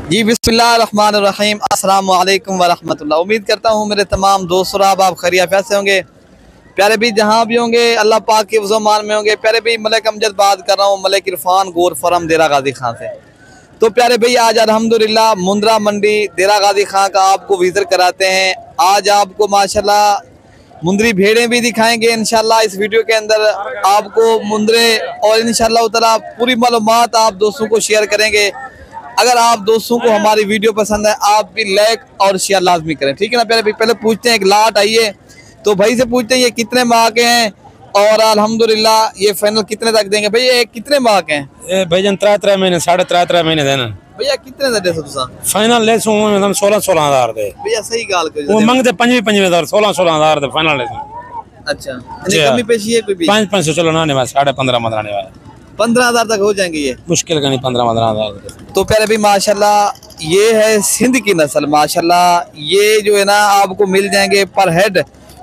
जी बिस्मिल्लाहिर्रहमानिर्रहीम, अस्सलामु अलैकुम वरहमतुल्लाह। उम्मीद करता हूँ मेरे तमाम दोस्त और आप खैरियत से होंगे। प्यारे भी जहाँ भी होंगे अल्लाह पाक के फ़ज़ल में होंगे। प्यारे भी मलिक अमजद बात कर रहा हूँ, मलिक इरफान गोर फरम देरा गाजी खां से। तो प्यारे भाई आज अल्हम्दुलिल्लाह मुंद्रा मंडी देरा गाजी खां का आपको विज़िट कराते हैं। आज आपको माशाल्लाह मुंद्री भेड़ें भी दिखाएंगे इंशाल्लाह। इस वीडियो के अंदर आपको मुंद्रे और इंशाल्लाह ताला पूरी मालूमात आप दोस्तों को शेयर करेंगे। अगर आप दोस्तों को हमारी वीडियो पसंद है आप भी लाइक और शेयर लाजमी करें, ठीक है ना प्यारे भाई। पहले पूछते हैं एक लाट आइए तो भाई से पूछते हैं ये कितने माह के हैं और अल्हम्दुलिल्लाह ये फाइनल कितने तक देंगे। भैया ये कितने माह के हैं? भाईजान 3 महीने 3.5 महीने देना। भैया कितने दे दो तुसा फाइनल ले सो हम 16,000 दे। भैया सही गाल कर वो मंगते 25,000 16,000 दे फाइनल ले। अच्छा कमी पेशी है कोई भी? 500 चलो ना ने 15.5 मंदराने वाला 15,000 तक हो जाएंगे ये मुश्किल का नहीं 15-15,000। तो प्यारे भी माशाल्लाह ये है सिंध की नस्ल। माशाल्लाह ये जो है ना आपको मिल जाएंगे पर हेड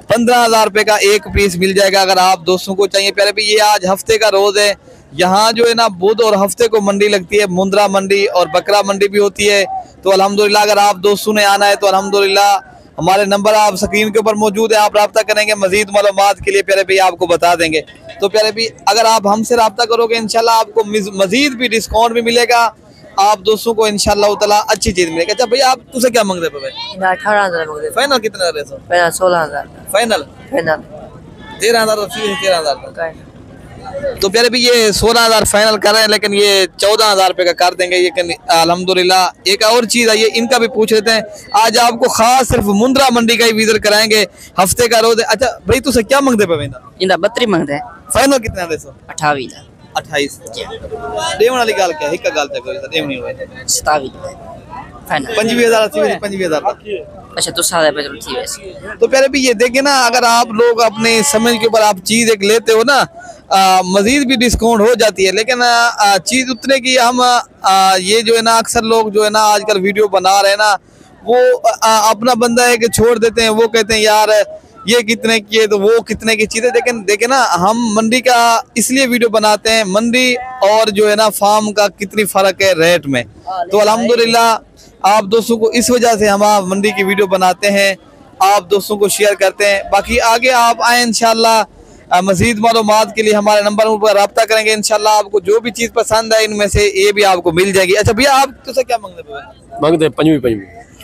15,000 रुपये का एक पीस मिल जाएगा अगर आप दोस्तों को चाहिए। प्यारे भी ये आज हफ्ते का रोज है। यहाँ जो है ना बुध और हफ्ते को मंडी लगती है, मुंद्रा मंडी और बकरा मंडी भी होती है। तो अल्हम्दुलिल्लाह अगर आप दोस्तों ने आना है तो अल्हम्दुलिल्लाह हमारे नंबर आप स्क्रीन के ऊपर मौजूद है, आप रब्ता करेंगे। मजीद मालूमात के लिए प्यारे भाई आपको बता देंगे। तो प्यारे भाई अगर आप हमसे रब्ता करोगे इंशाल्लाह आपको मजीद भी डिस्काउंट भी मिलेगा। आप दोस्तों को इंशाल्लाह ताला अच्छी चीज मिलेगी। अच्छा भैया आप तुझे क्या मांग रहे हो? 18,000 फाइनल कितना दे सो? 16,000 फाइनल 13,000 तो प्यारे भी ये 16,000 फाइनल कर रहे हैं, लेकिन ये 14,000 रुपये का कर देंगे ये अल्हम्दुलिल्लाह। एक और चीज है ये इनका भी पूछ लेते हैं। आज आपको खास सिर्फ मुंद्रा मंडी का ही विजिट कराएंगे, हफ्ते का रोज है। अच्छा भाई तुझे क्या मांगते पे? 32 मंगते फाइनल कितना दे सो? 28 देवन वाली गाल क्या है? एक गाल तक देव नहीं हुआ 27 फाइनल 25,000 अच्छा तो सादा पेट्रोल थी वैसे। तो प्यारे भी ये देखे ना अगर आप लोग अपने समझ के ऊपर आप चीज एक लेते हो ना मजीद भी डिस्काउंट हो जाती है। लेकिन चीज उतने की हम ये जो है ना अक्सर लोग जो है ना आजकल वीडियो बना रहे हैं ना वो अपना बंदा है कि छोड़ देते हैं। वो कहते हैं यार ये कितने की है तो वो कितने की चीजें। लेकिन देखे ना हम मंडी का इसलिए वीडियो बनाते हैं, मंडी और जो है ना फार्म का कितनी फर्क है रेट में। तो अल्हम्दुलिल्लाह आप दोस्तों को इस वजह से हम आप मंडी की वीडियो बनाते हैं, आप दोस्तों को शेयर करते हैं। बाकी आगे आप आए इंशाल्लाह मजीद मालूमात के लिए हमारे नंबर पर रब्ता करेंगे। इंशाल्लाह आपको जो भी चीज पसंद है इनमें से ये भी आपको मिल जाएगी। अच्छा भैया आप तुझे क्या मांगते? 5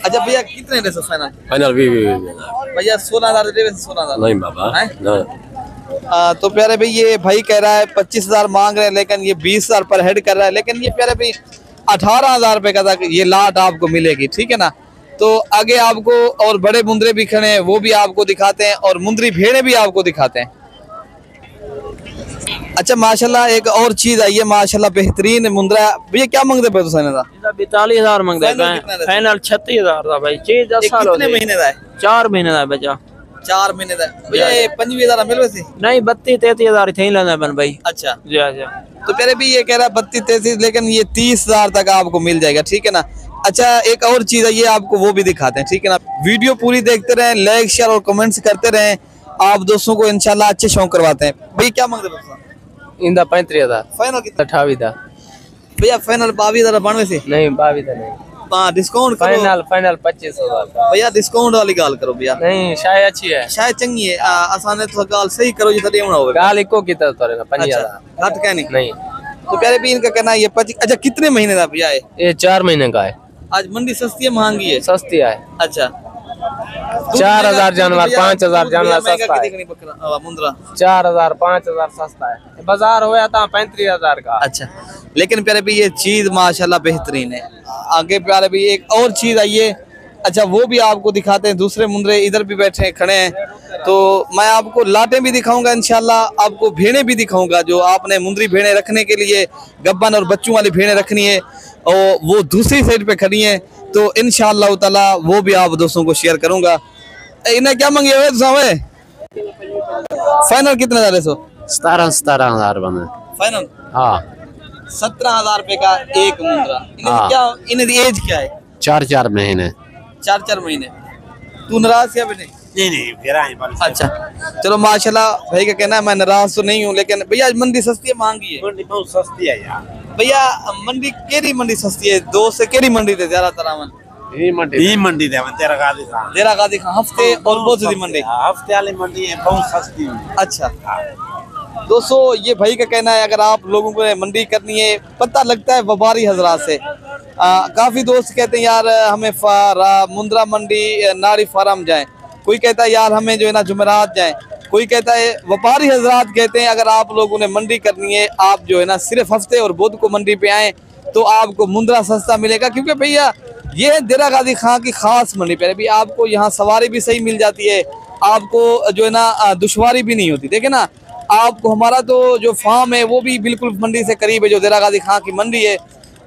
अच्छा भैया कितने दे सो फाइनल? फाइनल भैया 16,000 दे 16,000 नहीं बाबा। तो प्यारे भाई ये भाई कह रहा है 25,000 मांग रहे हैं, लेकिन ये 20,000 पर हेड कर रहा है। लेकिन ये प्यारे भाई 18,000 रुपये का तक ये लाट आपको मिलेगी, ठीक है ना। तो आगे आपको और बड़े मुंद्रे भी खड़े हैं वो भी आपको दिखाते हैं और मुंद्री भेड़े भी आपको दिखाते हैं। अच्छा माशाल्लाह एक और चीज आई है माशाल्लाह बेहतरीन मुंद्रा। भैया क्या मांगते पे? 42,000 मंगते हैं फाइनल 36,000 था भाई। चीज 10 साल हो गए। कितने महीने का है? 4 महीने का बचा। 4 महीने का भैया ये 25,000 मिल वैसे नहीं 32-33,000 थे लेना बन भाई। अच्छा जी अच्छा तो प्यारे भी ये कह रहा है 32-33 लेकिन ये 30,000 तक आपको मिल जाएगा, ठीक है ना। अच्छा एक और चीज है ये आपको वो भी दिखाते हैं, ठीक है ना। वीडियो पूरी देखते रहें, लाइक शेयर और कमेंट्स करते रहें। आप दोस्तों को इंशाल्लाह अच्छे शौक करवाते हैं। भैया क्या मांगते? इंदा 35,000 फाइनल कितना? 28 भैया फाइनल 22,000 92 से नहीं 22 नहीं। हाँ डिस्काउंट फाइनल 25,000 भैया डिस्काउंट वाली गाल करो भैया। नहीं शायद अच्छी है, शायद चंगी है। आसाने तो गाल सही करो जितना देना होगा। गाल इको की तरह तोरे ना 50,000 घट क्या नहीं। तो प्यारे भी इनका कहना है ये 25। अच्छा कितने महीने का भैया है? ये 4 महीने का है। आज मंडी सस्ती है महंगी है? सस्ती है। अच्छा 4,000 जानवर 5,000 जानवर सस्ता है। मुंद्रा 4,000 5,000 सस्ता है। बाजार होया था 35,000 का। अच्छा लेकिन प्यारे भी ये चीज माशाल्लाह बेहतरीन है। आगे प्यारे भी एक और चीज आई है। अच्छा वो भी आपको दिखाते हैं। दूसरे मुंद्रे इधर भी बैठे खड़े हैं तो मैं आपको लाटें भी दिखाऊंगा इंशाल्लाह। आपको भेड़ें भी दिखाऊंगा जो आपने मुंद्री भेड़ें रखने के लिए गब्बन और बच्चों वाली भेड़ें रखनी है और वो दूसरी साइड पे खड़ी हैं। तो इंशाल्लाह ताला वो भी आप दोस्तों को शेयर करूंगा। इन्हें क्या मांगे हुए तुझे? फाइनल कितना जा रहे सो? 17,000 बने फाइनल। हाँ 17,000 रुपए का एक मुंद्रा। इन्हें क्या इन्हें एज क्या है? 4 महीने 4 महीने। तू नाराज क्या बेटे? नहीं फिर अच्छा चलो माशाल्लाह भाई का कहना है मैं नाराज तो नहीं हूँ, लेकिन भैया मंडी सस्ती है महंगी है? मंडी बहुत सस्ती है यार। भैया मंडी केरी मंडी सस्ती है दोस्त से केरी मंडी थे ज्यादातर आवन ये मंडी दे तेरा गादी का देरा गादी खां हफ्ते और बहुत सी मंडी हफ्ते वाली मंडी है बहुत सस्ती है। अच्छा दोस्तों ये भाई का कहना है अगर आप लोगों को मंडी करनी है पता लगता है व्यापारी हजरात से काफी दोस्त कहते हैं यार हमें मुंद्रा मंडी नारी फार्म जाएं, कोई कहता है यार हमें जो है ना जुमेरात जाएं, कोई कहता है व्यापारी हजरात कहते हैं अगर आप लोगों ने मंडी करनी है आप जो है ना सिर्फ हफ्ते और बुध को मंडी पे आए तो आपको मुंद्रा सस्ता मिलेगा, क्योंकि भैया ये है देरा गादी खां की खास मंडी पे अभी आपको यहाँ सवारी भी सही मिल जाती है, आपको जो है ना दुश्वारी भी नहीं होती। देखे ना आपको हमारा तो जो फार्म है वो भी बिल्कुल मंडी से करीब है जो देरा गादी खां की मंडी है।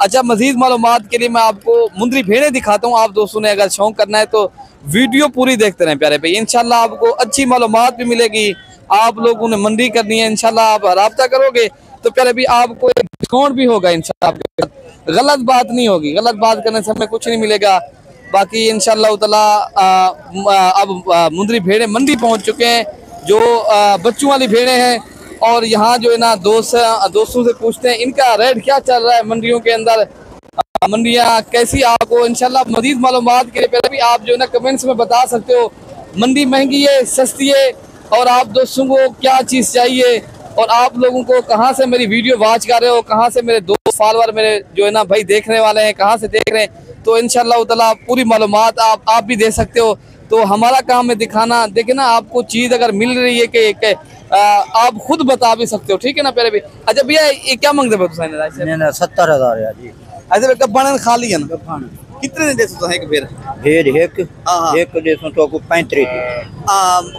अच्छा मजीद मालूमात के लिए मैं आपको मुंद्री भेड़ें दिखाता हूँ, आप दोस्तों ने अगर शौक करना है तो वीडियो पूरी देखते रहें प्यारे भाई, इंशाल्लाह आपको अच्छी मालूमात भी मिलेगी। आप लोगों ने मंडी करनी है इंशाल्लाह आप राब्ता करोगे तो प्यारे भाई आपको एक डिस्काउंट भी होगा इंशाल्लाह, गलत बात नहीं होगी, गलत बात करने से हमें कुछ नहीं मिलेगा। बाकी इंशाल्लाह ताला अब मुंद्री भेड़ें मंडी पहुंच चुके हैं जो बच्चों वाली भेड़ें हैं और यहाँ जो है ना दोस्तों से पूछते हैं इनका रेट क्या चल रहा है मंडियों के अंदर, मंडियाँ कैसी आपको इंशाल्लाह मजीद मालूमात के लिए पहले भी आप जो है ना कमेंट्स में बता सकते हो मंडी महंगी है सस्ती है और आप दोस्तों को क्या चीज़ चाहिए और आप लोगों को कहाँ से मेरी वीडियो वॉच कर रहे हो, कहाँ से मेरे दोस्त फॉलोअर मेरे जो है ना भाई देखने वाले हैं कहाँ से देख रहे हैं, तो इंशाल्लाह ताला पूरी मालूमात आप भी दे सकते हो। तो हमारा काम है दिखाना, देखे ना आपको चीज़ अगर मिल रही है कि आप खुद बता भी सकते हो, ठीक है ना प्यारे भी। अच्छा भैया ये क्या मांगते हो 70,000 जी। ऐसे कब बना खाली है ना कितने दे सकते हैं एक भेड़ भेड़ एक देसों तो को 35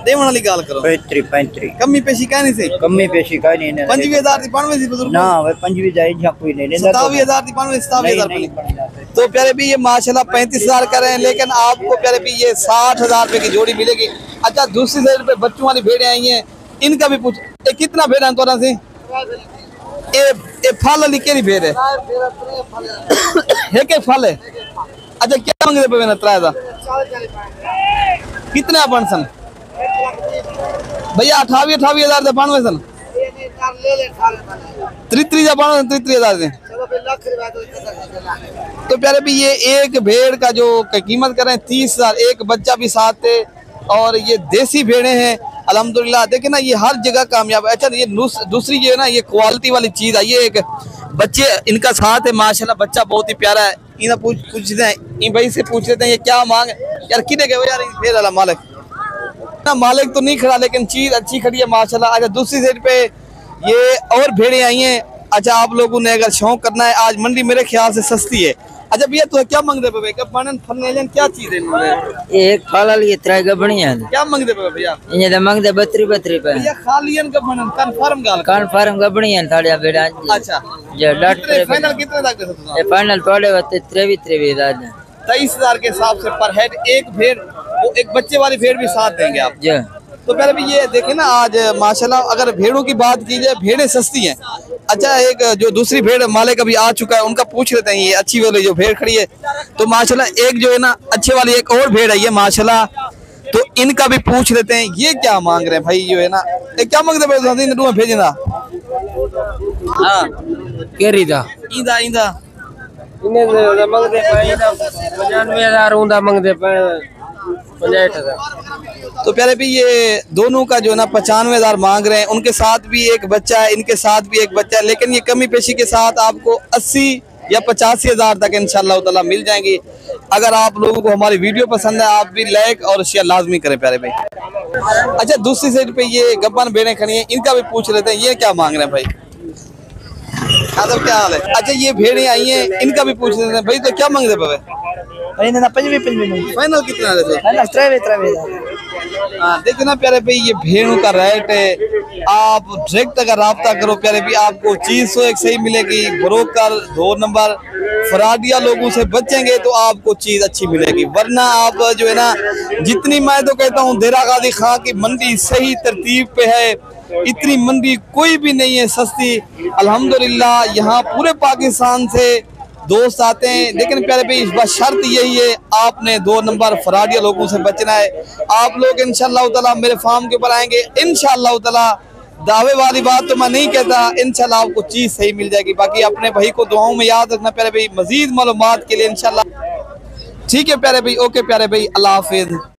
देवन वाली गाल करो 35 कमी पेशी का नहीं से कमी पेशी का नहीं 25,000 दी 95 सी बुजुर्ग ना भाई 25 जाए या कोई नहीं लेना 27,000 दी 97,000 तो प्यारे भी ये माशाल्लाह 35,000 कर रहे हैं, लेकिन आपको प्यारे भी ये 60,000 रुपए की जोड़ी मिलेगी। अच्छा दूसरी साइड पे बच्चों वाली भेड़ें आई हैं इनका भी पूछ कितना भेड़ है तो से ये फल लिखे नहीं भेड़ है एक फल है। अच्छा क्या मांगे पे ना 3,000 कितने अपन सन भैया 28,000 दे 95 सन 33,000 दे तो प्यारे भी ये एक भेड़ का जो कीमत कर रहे हैं 30,000, एक बच्चा भी साथ है और ये देसी भेड़े हैं अल्हम्दुलिल्लाह। देखे ना ये हर जगह कामयाब है। अच्छा ये दूसरी जो है ना ये क्वालिटी वाली चीज है, ये एक बच्चे इनका साथ है माशाल्लाह, बच्चा बहुत ही प्यारा है। इन्हें पूछते हैं इन भाई से पूछ लेते हैं ये क्या मांग यार किने गए यार भेड़ वाला मालिक ना, मालिक तो नहीं खड़ा लेकिन चीज अच्छी खड़ी है माशाल्लाह। अच्छा दूसरी साइड पे ये और भेड़ें आई हैं। अच्छा आप लोगों ने अगर शौक करना है आज मंडी मेरे ख्याल से सस्ती है। अच्छा भैया तो क्या मांगते पे क्या चीज है इन्होंने एक फल लिए त्रै गबणियां क्या मांगते पे भैया इने तो मांगदे 32 पे भैया खालियन गबणन कन्फर्म गबणियां थाड़िया बेड़ा। अच्छा जे डॉक्टर फाइनल कितने तक दे सकते ये फाइनल तोड़े वते 23,000 23,000 के हिसाब से पर हेड एक भेड़, वो एक बच्चे वाली भेड़ भी साथ देंगे आप जी। तो पहले भी ये देखे ना आज माशाल्लाह अगर भेड़ों की बात की जाए भेड़ें सस्ती हैं। अच्छा एक जो दूसरी भेड़ मालिक अभी आ चुका है उनका पूछ लेते हैं ये अच्छी वाली जो भेड़ खड़ी है तो माशाल्लाह एक जो है ना अच्छे वाली एक और भेड़ है ये माशाल्लाह, तो इनका भी पूछ लेते हैं ये क्या मांग रहे हैं भाई जो है ना ये क्या मांगते भाई भेजना हाँ केरीदा इंदा इंदा इने मंगदे पे 95,000 उंदा मंगदे पे 65,000। तो प्यारे भी ये दोनों का जो है ना 95,000 मांग रहे हैं, उनके साथ भी एक बच्चा है इनके साथ भी एक बच्चा है, लेकिन ये कमी पेशी के साथ आपको 80 या 85,000 तक इंशाल्लाह ताला मिल जाएंगी। अगर आप लोगों को हमारी वीडियो पसंद है आप भी लाइक और शेयर लाजमी करें प्यारे भाई। अच्छा दूसरी साइड पे ये गब्बन भेड़ें खड़ी हैं इनका भी पूछ लेते हैं ये क्या मांग रहे हैं भाई आदम क्या हाल है। अच्छा ये भेड़ें आई हैं इनका भी पूछ लेते हैं भाई तो क्या मांगते पे फाइनल कितना देखो ना प्यारे भाई ये भेड़ों का रेट है, आप डायरेक्ट अगर राब्ता करो प्यारे भाई आपको चीज तो एक सही मिलेगी, ब्रोकर 2 नंबर फराडिया लोगों से बचेंगे तो आपको चीज अच्छी मिलेगी, वरना आप जो है ना जितनी मैं तो कहता हूँ देरा गादी खां की मंडी सही तरतीब पे है, इतनी मंडी कोई भी नहीं है सस्ती अल्हम्दुलिल्लाह। यहाँ पूरे पाकिस्तान से दोस्त आते हैं, लेकिन प्यारे भाई इस बार शर्त यही है आपने 2 नंबर फराडिया लोगों से बचना है। आप लोग इंशाल्लाह ताला मेरे फार्म के ऊपर आएंगे इंशाल्लाह ताला दावे वाली बात तो मैं नहीं कहता, इंशाल्लाह आपको चीज सही मिल जाएगी। बाकी अपने भाई को दुआओं में याद रखना प्यारे भाई, मजीद मालूमात के लिए इंशाल्लाह। ठीक है प्यारे भाई, ओके प्यारे भाई, अल्लाह हाफिज।